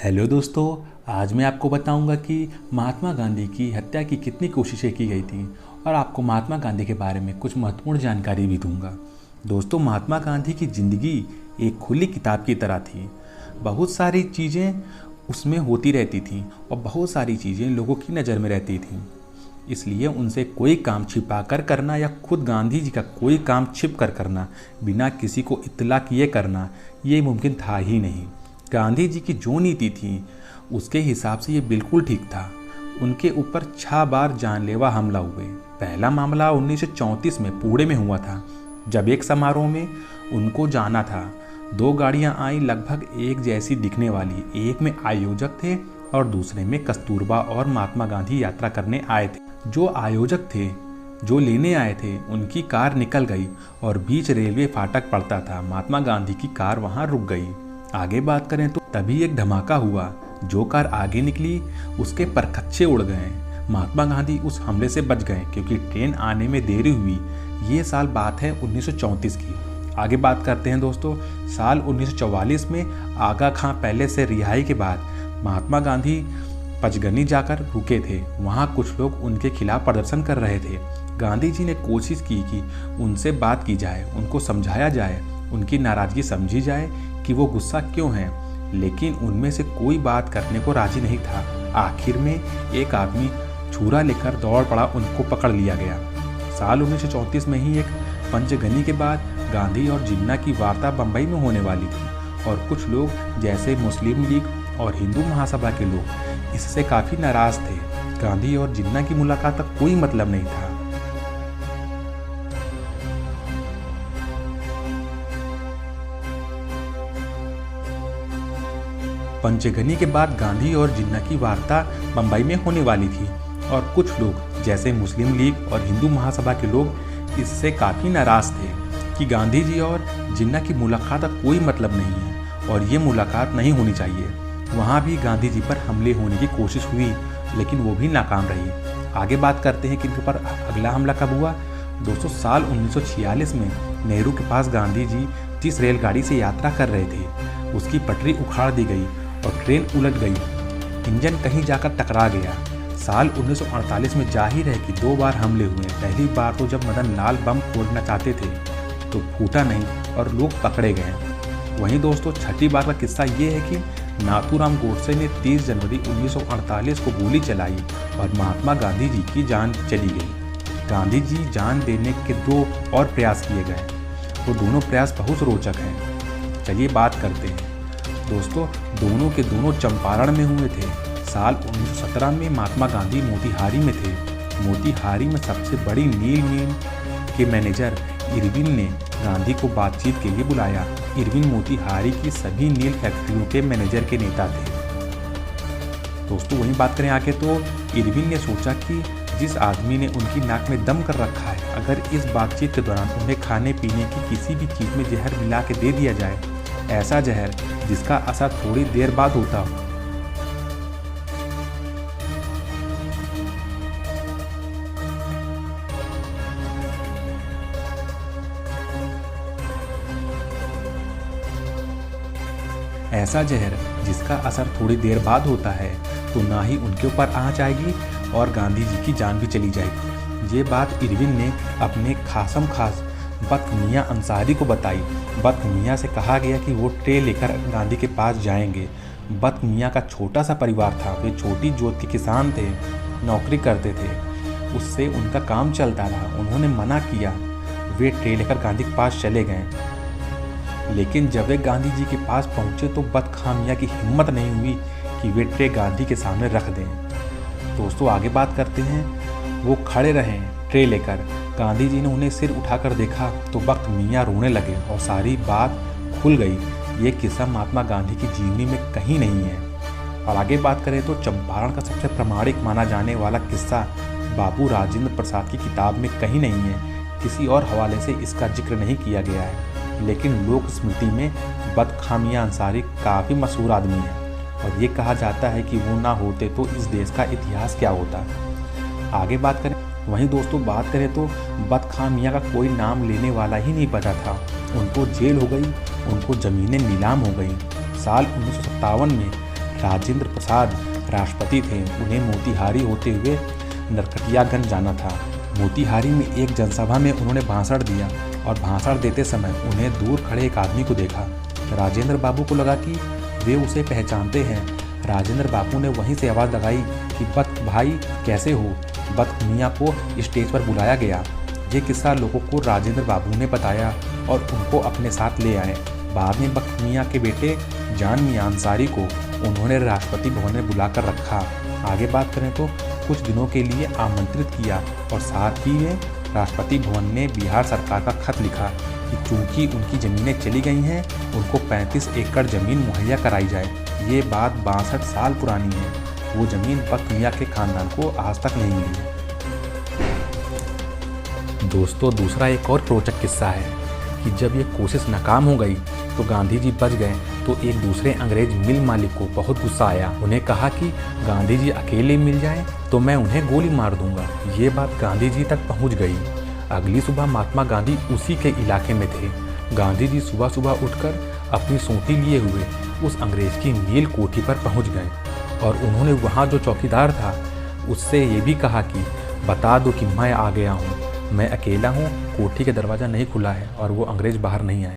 Hello दोस्तों, आज मैं आपको बताऊंगा कि महात्मा गांधी की हत्या की कितनी कोशिशें की गई थी और आपको महात्मा गांधी के बारे में कुछ महत्वपूर्ण जानकारी भी दूंगा। दोस्तों, महात्मा गांधी की ज़िंदगी एक खुली किताब की तरह थी। बहुत सारी चीज़ें उसमें होती रहती थीं और बहुत सारी चीज़ें लोगों की नज़र में रहती थीं। इसलिए उनसे कोई काम छिपा कर करना या खुद गांधी जी का कोई काम छिप कर करना, बिना किसी को इत्तला किए करना, ये मुमकिन था ही नहीं। गांधी जी की जो नीति थी उसके हिसाब से ये बिल्कुल ठीक था। उनके ऊपर 6 बार जानलेवा हमला हुए। पहला मामला 1934 में पुणे में हुआ था, जब एक समारोह में उनको जाना था। 2 गाड़ियां आई लगभग एक जैसी दिखने वाली। एक में आयोजक थे और दूसरे में कस्तूरबा और महात्मा गांधी यात्रा करने आए थे। जो आयोजक थे, जो लेने आए थे, उनकी कार निकल गई और बीच रेलवे फाटक पड़ता था। महात्मा गांधी की कार वहां रुक गई। आगे बात करें तो तभी एक धमाका हुआ। जो कार आगे निकली उसके परखच्चे उड़ गए। महात्मा गांधी उस हमले से बच गए क्योंकि ट्रेन आने में देरी हुई। ये साल बात है 1934 की। आगे बात करते हैं दोस्तों, साल 1944 में आगा खां पहले से रिहाई के बाद महात्मा गांधी पचगनी जाकर रुके थे। वहाँ कुछ लोग उनके खिलाफ प्रदर्शन कर रहे थे। गांधी जी ने कोशिश की कि उनसे बात की जाए, उनको समझाया जाए, उनकी नाराज़गी समझी जाए कि वो गुस्सा क्यों हैं, लेकिन उनमें से कोई बात करने को राजी नहीं था। आखिर में एक आदमी छुरा लेकर दौड़ पड़ा, उनको पकड़ लिया गया। साल 1934 में ही एक पंचगनी के बाद गांधी और जिन्ना की वार्ता बम्बई में होने वाली थी और कुछ लोग जैसे मुस्लिम लीग और हिंदू महासभा के लोग इससे काफ़ी नाराज़ थे। गांधी और जिन्ना की मुलाकात का कोई मतलब नहीं था। पंचगनी के बाद गांधी और जिन्ना की वार्ता बम्बई में होने वाली थी और कुछ लोग जैसे मुस्लिम लीग और हिंदू महासभा के लोग इससे काफ़ी नाराज़ थे कि गांधी जी और जिन्ना की मुलाकात का कोई मतलब नहीं है और ये मुलाकात नहीं होनी चाहिए। वहाँ भी गांधी जी पर हमले होने की कोशिश हुई, लेकिन वो भी नाकाम रही। आगे बात करते हैं कि इनके ऊपर अगला हमला कब हुआ। दोस्तों, साल 1946 में नेहरू के पास गांधी जी जिस रेलगाड़ी से यात्रा कर रहे थे उसकी पटरी उखाड़ दी गई और ट्रेन उलट गई। इंजन कहीं जाकर टकरा गया। साल 1948 में जाहिर है कि 2 बार हमले हुए। पहली बार तो जब मदन लाल बम फोड़ना चाहते थे तो फूटा नहीं और लोग पकड़े गए। वहीं दोस्तों, छठी बार का किस्सा ये है कि नाथूराम गोडसे ने 30 जनवरी 1948 को गोली चलाई और महात्मा गांधी जी की जान चली गई। गांधी जी जान देने के 2 और प्रयास किए गए। वो दोनों प्रयास बहुत रोचक हैं। चलिए बात करते हैं। दोस्तों, दोनों के दोनों चंपारण में हुए थे। साल 1917 में महात्मा गांधी मोतिहारी में थे। मोतिहारी में सबसे बड़ी नील मिल के मैनेजर इरविन ने गांधी को बातचीत के लिए बुलाया। इरविन मोतिहारी की सभी नील फैक्ट्रियों के मैनेजर के नेता थे। दोस्तों, वहीं बात करें आगे तो इरविन ने सोचा कि जिस आदमी ने उनकी नाक में दम कर रखा है, अगर इस बातचीत के दौरान उन्हें खाने पीने की किसी भी चीज़ में जहर मिला के दे दिया जाए, ऐसा जहर जिसका असर थोड़ी देर बाद होता हो। ऐसा जहर जिसका असर थोड़ी देर बाद होता है तो ना ही उनके ऊपर आँच आएगी और गांधी जी की जान भी चली जाएगी। ये बात इरविन ने अपने खासम खास बख्त मियाँ अंसारी को बताई। बख्त मियाँ से कहा गया कि वो ट्रे लेकर गांधी के पास जाएंगे। बख्त मियाँ का छोटा सा परिवार था। वे छोटी जोत के किसान थे, नौकरी करते थे, उससे उनका काम चलता रहा। उन्होंने मना किया। वे ट्रे लेकर गांधी के पास चले गए, लेकिन जब वे गांधी जी के पास पहुँचे तो बख्त खां मियाँ की हिम्मत नहीं हुई कि वे ट्रे गांधी के सामने रख दें। दोस्तों, आगे बात करते हैं। वो खड़े रहे ट्रे लेकर। गांधी जी ने उन्हें सिर उठाकर देखा तो बख्त मियाँ रोने लगे और सारी बात खुल गई। ये किस्सा महात्मा गांधी की जीवनी में कहीं नहीं है। और आगे बात करें तो चंपारण का सबसे प्रामाणिक माना जाने वाला किस्सा बाबू राजेंद्र प्रसाद की किताब में कहीं नहीं है। किसी और हवाले से इसका जिक्र नहीं किया गया है, लेकिन लोक स्मृति में बख्त खां मियाँ अंसारी काफ़ी मशहूर आदमी है और ये कहा जाता है कि वो ना होते तो इस देश का इतिहास क्या होता। आगे बात करें। वहीं दोस्तों, बात करें तो बख्त खां मियाँ का कोई नाम लेने वाला ही नहीं बचा था। उनको जेल हो गई, उनको ज़मीनें नीलाम हो गई। साल 1957 में राजेंद्र प्रसाद राष्ट्रपति थे। उन्हें मोतिहारी होते हुए नरकटियागंज जाना था। मोतिहारी में एक जनसभा में उन्होंने भाषण दिया और भाषण देते समय उन्हें दूर खड़े एक आदमी को देखा। राजेंद्र बाबू को लगा कि वे उसे पहचानते हैं। राजेंद्र बाबू ने वहीं से आवाज़ लगाई कि बख्त भाई कैसे हो। बख्त मियाँ को स्टेज पर बुलाया गया। ये किस्सा लोगों को राजेंद्र बाबू ने बताया और उनको अपने साथ ले आए। बाद में बख्त मियाँ के बेटे जान मियाँ अंसारी को उन्होंने राष्ट्रपति भवन में बुलाकर रखा। आगे बात करें तो कुछ दिनों के लिए आमंत्रित किया और साथ ही में राष्ट्रपति भवन में बिहार सरकार का खत लिखा कि चूंकि उनकी ज़मीनें चली गई हैं, उनको 35 एकड़ ज़मीन मुहैया कराई जाए। ये बात 62 साल पुरानी है। वो ज़मीन बख्त मियाँ के खानदान को आज तक नहीं मिली है। दोस्तों, दूसरा एक और रोचक किस्सा है कि जब ये कोशिश नाकाम हो गई तो गांधी जी बच गए तो एक दूसरे अंग्रेज मिल मालिक को बहुत गुस्सा आया। उन्हें कहा कि गांधी जी अकेले मिल जाएं तो मैं उन्हें गोली मार दूंगा। ये बात गांधी जी तक पहुंच गई। अगली सुबह महात्मा गांधी उसी के इलाके में थे। गांधी जी सुबह सुबह उठकर अपनी सोटी लिए हुए उस अंग्रेज की मील कोठी पर पहुंच गए और उन्होंने वहाँ जो चौकीदार था उससे ये भी कहा कि बता दो कि मैं आ गया हूँ, मैं अकेला हूँ, कोठी का दरवाज़ा नहीं खुला है। और वो अंग्रेज बाहर नहीं आए।